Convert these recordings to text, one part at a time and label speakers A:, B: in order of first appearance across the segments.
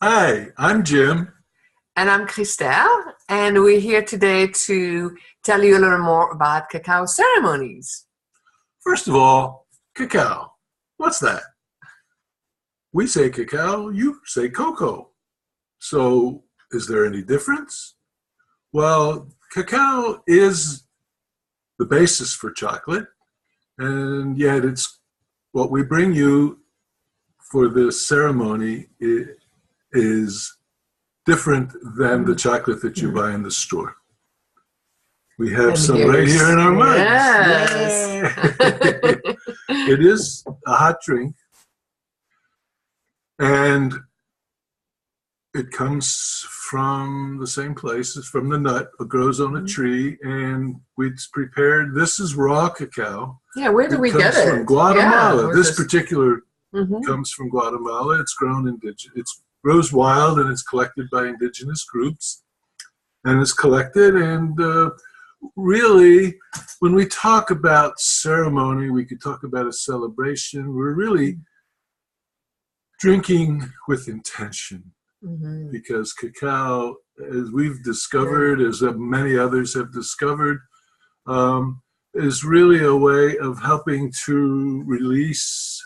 A: Hi, I'm Jim.
B: And I'm Christelle, and we're here today to tell you a little more about cacao ceremonies.
A: First of all, cacao. What's that? We say cacao, you say cocoa. So, is there any difference? Well, cacao is the basis for chocolate, and yet it's what we bring you for this ceremony is different than the chocolate that you buy in the store. We have
B: And
A: some right here in our mugs.
B: yes.
A: Yay! It is a hot drink, and it comes from the same place. It's from the nut. It grows on a tree, and it's prepared. This is raw cacao.
B: Yeah, where do we get
A: It comes from
B: it?
A: Guatemala.
B: Yeah,
A: This particular
B: Mhm.
A: comes from Guatemala. It's grown it grows wild, and it's collected by indigenous groups, and it's collected. And really, when we talk about ceremony, we could talk about a celebration. We're really drinking with intention, because cacao, as we've discovered, as many others have discovered, is really a way of helping to release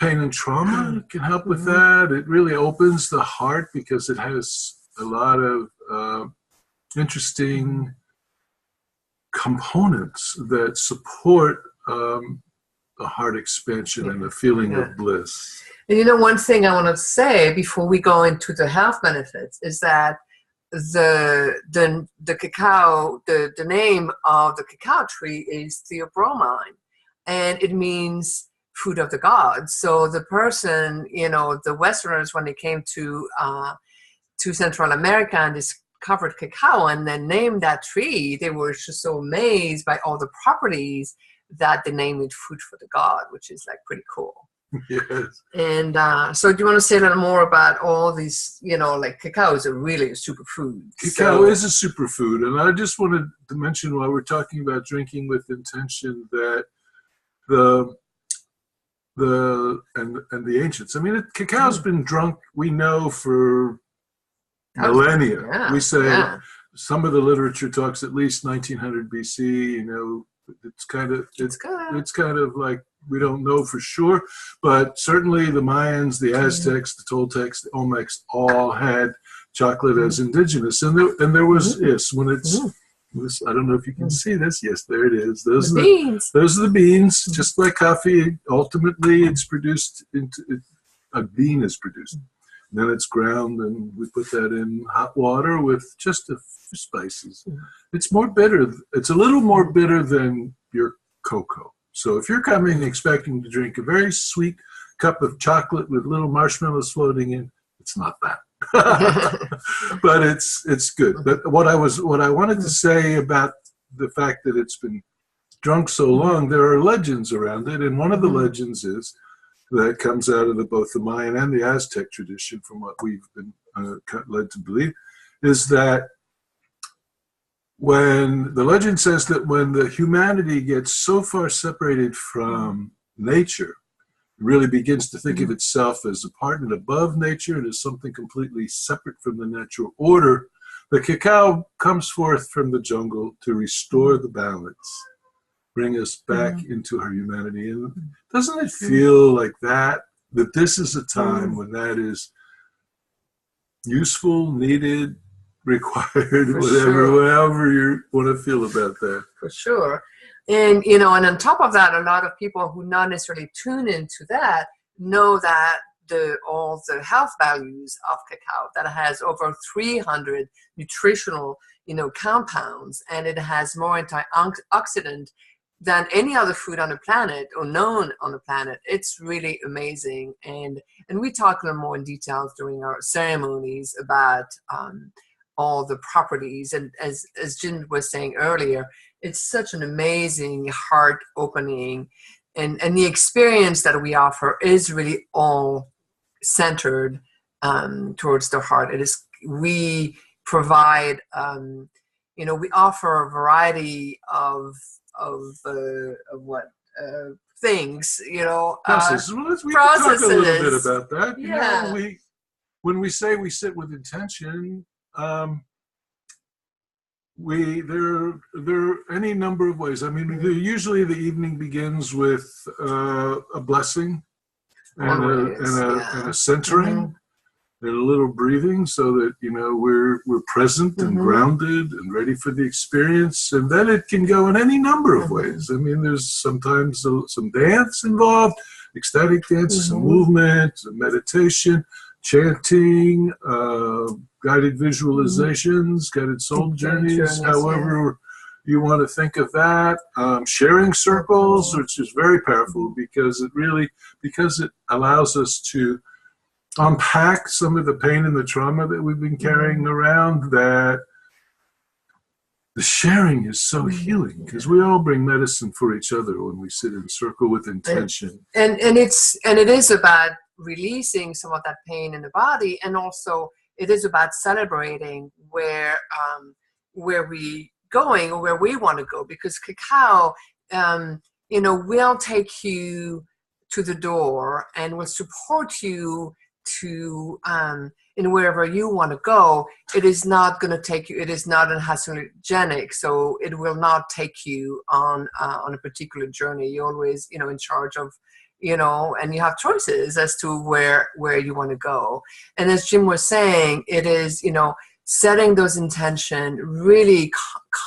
A: pain and trauma. It can help with that. It really opens the heart because it has a lot of interesting components that support the heart expansion and the feeling of bliss.
B: And one thing I want to say before we go into the health benefits is that the cacao, the name of the cacao tree is theobromine, and it means fruit of the gods. So the person, the Westerners, when they came to Central America and discovered cacao and then named that tree, they were just so amazed by all the properties that they named it fruit for the god, which is like pretty cool.
A: Yes.
B: And so do you want to say a little more about all these, like cacao is really a superfood.
A: Cacao is a superfood. And I just wanted to mention, while we're talking about drinking with intention, that the ancients, I mean, cacao's been drunk, we know, for millennia.
B: Yeah,
A: we say some of the literature talks at least 1900 BC. It's kind of like, we don't know for sure, but certainly the Mayans, the Aztecs, the Toltecs, the Olmecs all had chocolate as indigenous, and there was when it's. I don't know if you can see this. Yes, there it is. Those are the beans. Just like coffee, ultimately it's produced a bean is produced. And then it's ground, and we put that in hot water with just a few spices. It's more bitter. It's a little more bitter than your cocoa. So if you're coming expecting to drink a very sweet cup of chocolate with little marshmallows floating in, it's not that. But it's good. But what I wanted to say about the fact that it's been drunk so long, there are legends around it, and one of the legends is that comes out of both the Mayan and the Aztec tradition, from what we've been led to believe, is that when the legend says that when the humanity gets so far separated from nature, really begins to think of itself as a part and above nature and as something completely separate from the natural order, the cacao comes forth from the jungle to restore the balance, bring us back into our humanity. And doesn't it feel like that this is a time when that is useful, needed, required, however you want to feel about that?
B: For sure. And, and on top of that, a lot of people who not necessarily tune into that know that all the health values of cacao, that it has over 300 nutritional, compounds, and it has more antioxidant than any other food on the planet or known on the planet. It's really amazing. And we talk a little more in details during our ceremonies about all the properties. And as Jim was saying earlier, it's such an amazing heart opening, and the experience that we offer is really all centered towards the heart. We provide, we offer a variety of things,
A: processes. We can
B: processes.
A: talk a little bit about that.
B: Yeah.
A: when we say we sit with intention, there are any number of ways. I mean, usually the evening begins with a blessing and a centering and a little breathing, so that we're present and grounded and ready for the experience. And then it can go in any number of ways. I mean, there's sometimes some dance involved, ecstatic dance, some movement, some meditation, chanting, guided visualizations, guided soul journeys, however you want to think of that. Sharing circles, which is very powerful because it allows us to unpack some of the pain and the trauma that we've been carrying around. That the sharing is so healing, because we all bring medicine for each other when we sit in a circle with intention.
B: And it is about releasing some of that pain in the body, and also it is about celebrating where we going, or where we want to go, because cacao will take you to the door and will support you to in wherever you want to go. It is not going to take you, it is not an hallucinogenic, so it will not take you on a particular journey. You're always in charge of and you have choices as to where you want to go. And as Jim was saying, it is setting those intention, really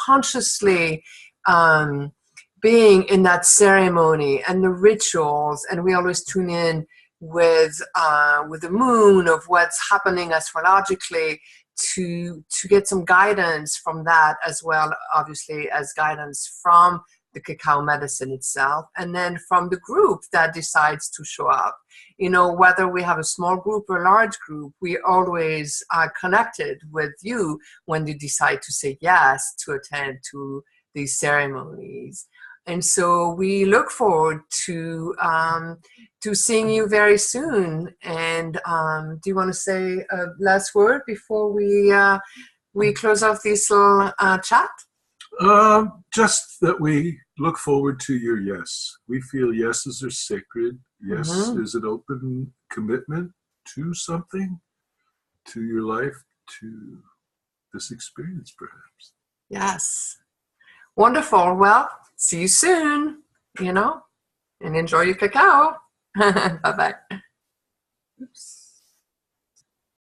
B: consciously being in that ceremony and the rituals. And we always tune in with the moon of what's happening astrologically to get some guidance from that, as well obviously as guidance from the cacao medicine itself, and then from the group that decides to show up. Whether we have a small group or a large group, we always are connected with you when you decide to say yes to attend to these ceremonies. And so we look forward to seeing you very soon. And do you want to say a last word before we close off this little chat?
A: Just that we look forward to your yes. We feel yeses are sacred. Yes is an open commitment to something, to your life, to this experience, perhaps.
B: Yes. Wonderful. Well, see you soon, and enjoy your cacao. Bye-bye. Oops.